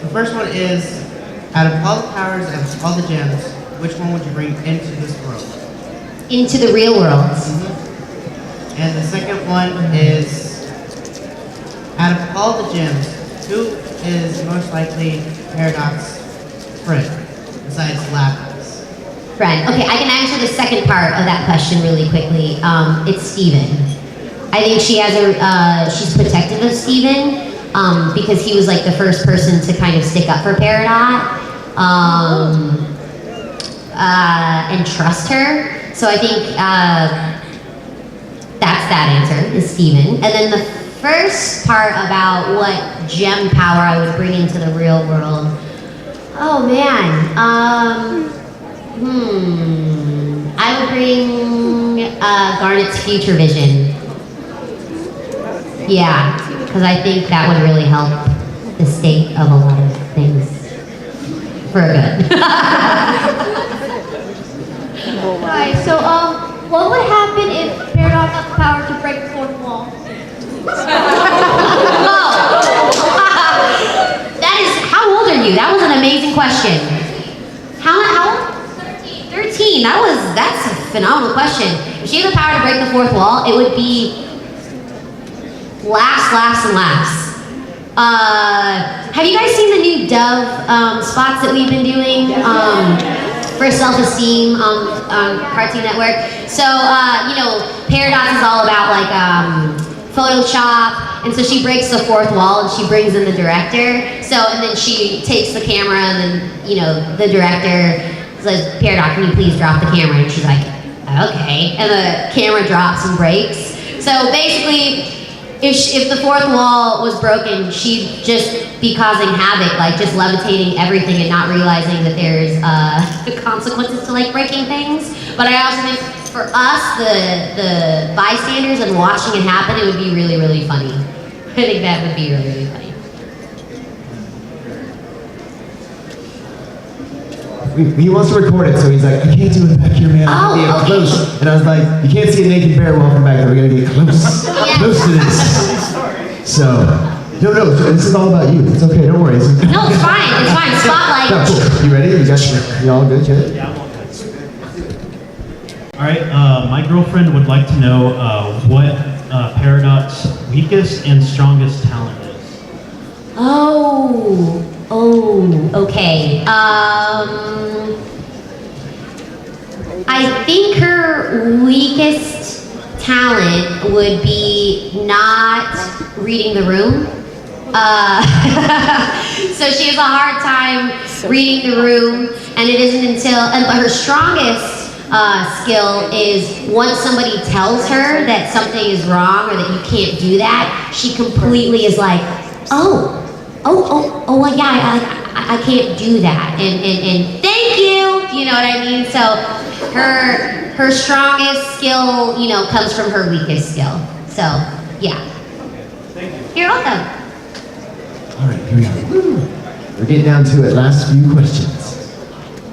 The first one is, out of all the powers and all the gems, which one would you bring into this world? Into the real world. Mm-hmm. And the second one is, out of all the gems, who is most likely Peridot's friend, besides Lapis? Friend. Okay, I can answer the second part of that question really quickly. It's Steven. I think she's protective of Steven, because he was like the first person to kind of stick up for Peridot, and trust her. So I think that's that answer, is Steven. And then the first part about what gem power I would bring into the real world. Oh man, I would bring Garnet's future vision. Yeah, because I think that would really help the state of a lot of things for good. Hi, so what would happen if Peridot got the power to break the fourth wall? That is, how old are you? That was an amazing question. How old? 13. That's a phenomenal question. If she had the power to break the fourth wall, it would be laughs. Have you guys seen the new Dove spots that we've been doing for self-esteem on Cartoon Network? So, you know, Peridot is all about like Photoshop, and so she breaks the fourth wall and she brings in the director. So, and then she takes the camera, and then, you know, the director says, Peridot, can you please drop the camera? And she's like, okay. And the camera drops and breaks. So basically, if the fourth wall was broken, she'd just be causing havoc, like just levitating everything and not realizing that there's consequences to like breaking things. But I also think for us, the bystanders and watching it happen, it would be really, really funny. I think that would be really, really funny. he wants to record it, so he's like, I can't do it back here, man. I Oh, can't get okay. close. And I was like, you can't see a naked bear walking back there. We gotta get close, close to this. So, no, this is all about you. It's okay, don't worry. No, it's fine. It's fine. Spotlight. Yeah, cool. You ready? You all good, Jay? Yeah, I'm all good. All right, my girlfriend would like to know what Peridot's weakest and strongest talent is. Oh, okay. I think her weakest talent would be not reading the room. So she has a hard time reading the room, and it isn't until, but her strongest skill is once somebody tells her that something is wrong or that you can't do that, she completely is like, yeah, I can't do that, and thank you, you know what I mean? So her strongest skill, you know, comes from her weakest skill. So yeah. Thank you. You're welcome. All right, here we go. We're getting down to it. Last few questions.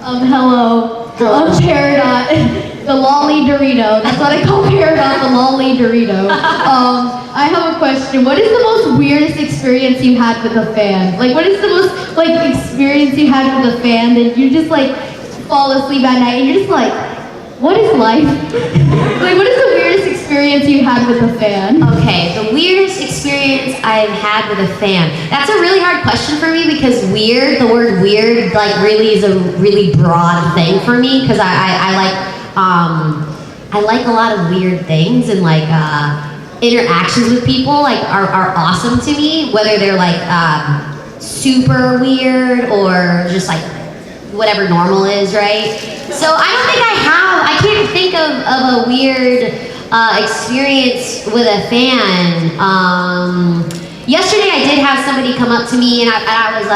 Hello. I'm Peridot, the lolly Dorito. That's what I call Peridot, the lolly Dorito. I have a question. What is the most weirdest experience you had with a fan? Like, what is the most, like, experience you had with a fan that you just, like, fall asleep at night and you're just like, what is life? Like, what is the weirdest experience you had with a fan? Okay, the weirdest experience I've had with a fan. That's a really hard question for me because weird, the word weird, like really is a really broad thing for me because I like a lot of weird things and like interactions with people like are awesome to me, whether they're like super weird or just like whatever normal is, right? So I can't think of a weird experience with a fan. Yesterday I did have somebody come up to me and I was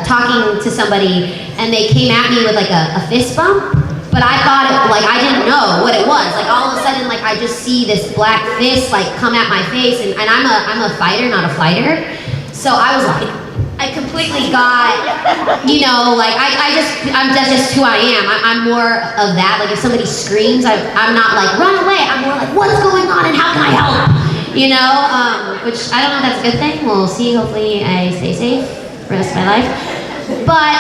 talking to somebody and they came at me with like a fist bump, but I thought I didn't know what it was. Like all of a sudden like I just see this black fist like come at my face and I'm a fighter, not a flighter. So I was like, I completely got, you know, like that's just who I am. I'm more of that. Like if somebody screams, I'm not like run away. I'm more like what's going on and how can I help? You know, which I don't know if that's a good thing. We'll see. Hopefully I stay safe for the rest of my life. But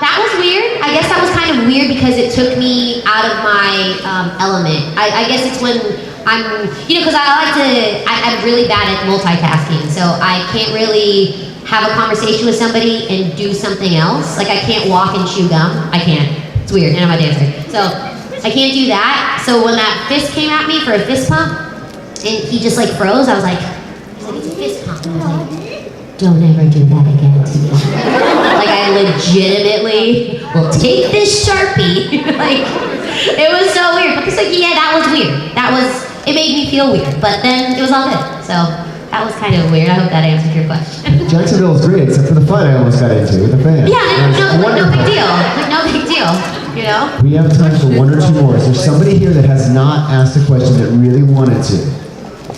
that was weird. I guess that was kind of weird because it took me out of my element. I guess it's when I'm, you know, because I'm really bad at multitasking. So I can't really have a conversation with somebody and do something else. Like I can't walk and chew gum. I can't. It's weird, and I'm a dancer. So I can't do that. So when that fist came at me for a fist pump, and he just like froze, I was like, it's a fist pump. And I was like, don't ever do that again to me. Like I legitimately will take this Sharpie. Like it was so weird. But it's like, yeah, that was weird. It made me feel weird. But then it was all good. So that was kind of weird. I hope that answered your question. Jacksonville is great, except for the fight I almost got into with the fan. Yeah, no big deal. No big deal. You know? We have time for one or two more. Is there somebody here that has not asked a question that really wanted to?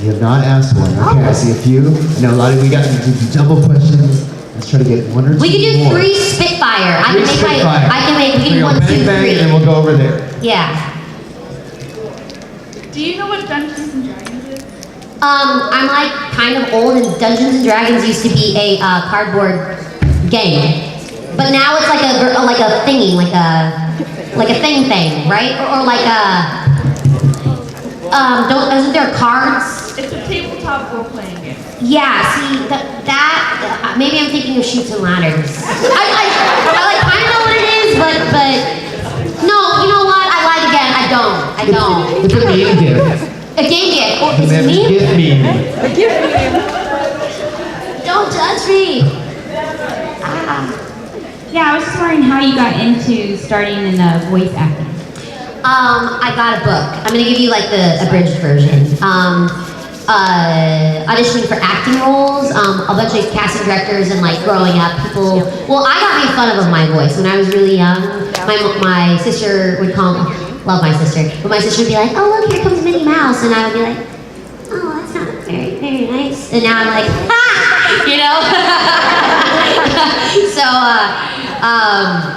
You have not asked one. Okay, I see a few. I know a lot of we got to do double questions. Let's try to get one or two more. We can do 3 Spitfire. We can do 1, 2, 3. Bang, and then we'll go over there. Yeah. Do you know what Dungeons and Dragons is? I'm like kind of old, and Dungeons and Dragons used to be a cardboard game, but now it's like a thingy, like a thing, right? Or like a isn't there cards? It's a tabletop role-playing game. Yeah. See that maybe I'm thinking of Chutes and Ladders. I like kind of know what it is, but no, you know what? I lied again. I don't. It's a meme gift. A game gift. Oh, is it me? Gift meme. A gift meme. Don't judge me. Yeah, I was just wondering how you got into starting in voice acting. I got a book. I'm gonna give you like the abridged version. Auditioning for acting roles, a bunch of casting directors and like growing up, people. Well, I got made fun of my voice when I was really young. My sister would love my sister, but my sister would be like, "Oh look, here comes Minnie Mouse," and I would be like, "Oh, that's not very, very nice." And now I'm like, "Ha!" You know. So,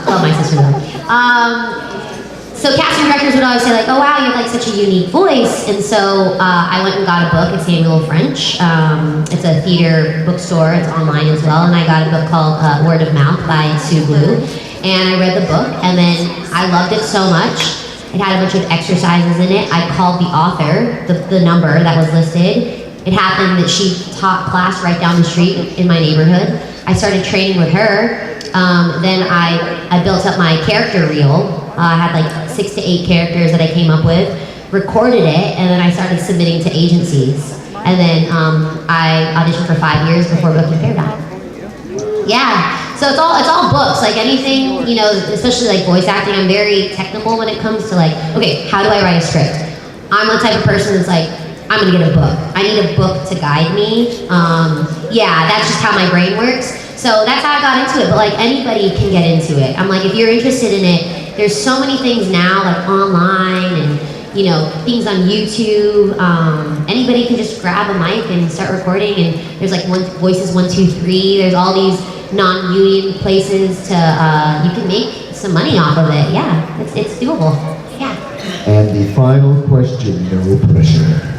love my sister though. So casting directors would always say like, oh wow, you have like such a unique voice. And so I went and got a book at Samuel French. It's a theater bookstore, it's online as well. And I got a book called Word of Mouth by Sue Blue. And I read the book and then I loved it so much. It had a bunch of exercises in it. I called the author, the number that was listed. It happened that she taught class right down the street in my neighborhood. I started training with her. Then I built up my character reel. I had like 6 to 8 characters that I came up with, recorded it, and then I started submitting to agencies. And then I auditioned for 5 years before booking Peridot. Yeah, so it's all books, like anything, you know, especially like voice acting, I'm very technical when it comes to like, okay, how do I write a script? I'm the type of person that's like, I'm gonna get a book. I need a book to guide me. Yeah, that's just how my brain works. So that's how I got into it, but like anybody can get into it. I'm like, if you're interested in it, there's so many things now, like online and, you know, things on YouTube. Anybody can just grab a mic and start recording, and there's like Voices 1, 2, 3. There's all these non-union places to, you can make some money off of it. Yeah, it's doable. Yeah. And the final question, no pressure.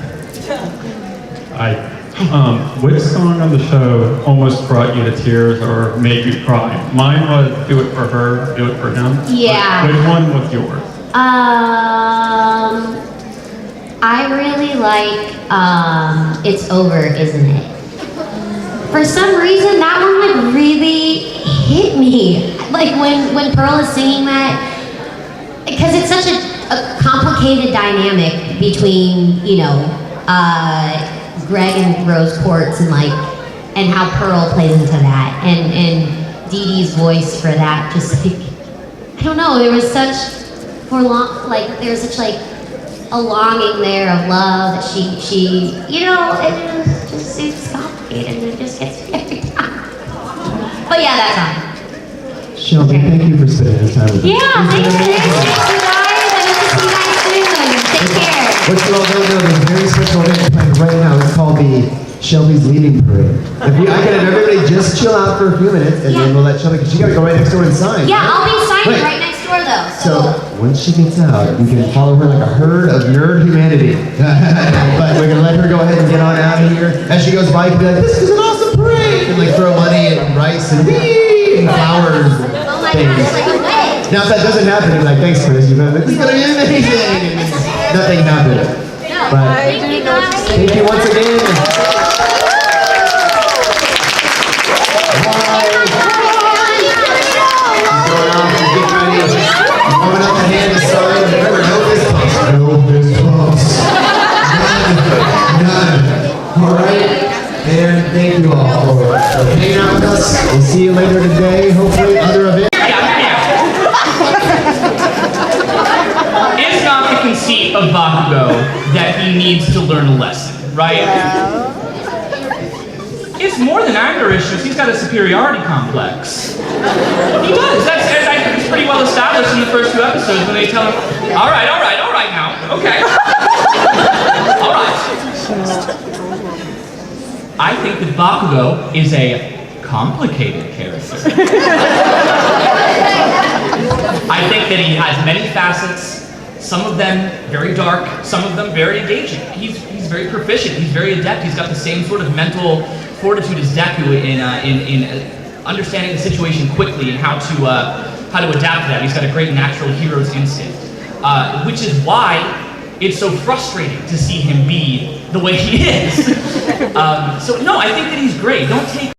Which song on the show almost brought you to tears or made you cry? Mine was Do It For Her, Do It For Him. Yeah. Which one was yours? I really like It's Over, Isn't It? For some reason, that one like really hit me. Like when Pearl is singing that, because it's such a complicated dynamic between, you know, Greg and Rose Quartz and how Pearl plays into that, and Dee Dee's voice for that, just like, I don't know, there was such a longing there of love that she you know, it's complicated and it just gets me every time. But yeah, that song. Shelby, thank you for spending this time with us. Yeah, thanks for this. Take care. What you all don't know, there's a very special event planned right now. It's called the Shelby's Leaving Parade. I can have everybody just chill out for a few minutes, and then we'll let Shelby, because she got to go right next door and sign. Yeah, right? I'll be signing right next door though. So once she gets out, you can follow her like a herd of nerd humanity. But we're gonna let her go ahead and get on out of here. As she goes by, you can be like, "This is an awesome parade!" and like throw money and rice and wee and flowers and things. Now if that doesn't happen, you're like, "Thanks, Chris. You're like, this is gonna be amazing." And nothing happened. But thank you once again. Warming up the hand to sign. Remember, no fist bumps. No fist bumps. None. All right. And thank you all for hanging out with us. We'll see you later today. Hopefully, other events. It's not the conceit of Bakugo that he needs to learn a lesson, right? It's more than anger issues. He's got a superiority complex. He does. It's pretty well established in the first 2 episodes when they tell him, all right now, okay. All right. I think that Bakugo is a complicated character. I think that he has many facets, some of them very dark, some of them very engaging. He's very proficient, he's very adept, he's got the same sort of mental fortitude as Deku in understanding the situation quickly and how to adapt to that. He's got a great natural hero's instinct, which is why it's so frustrating to see him be the way he is. So no, I think that he's great. Don't take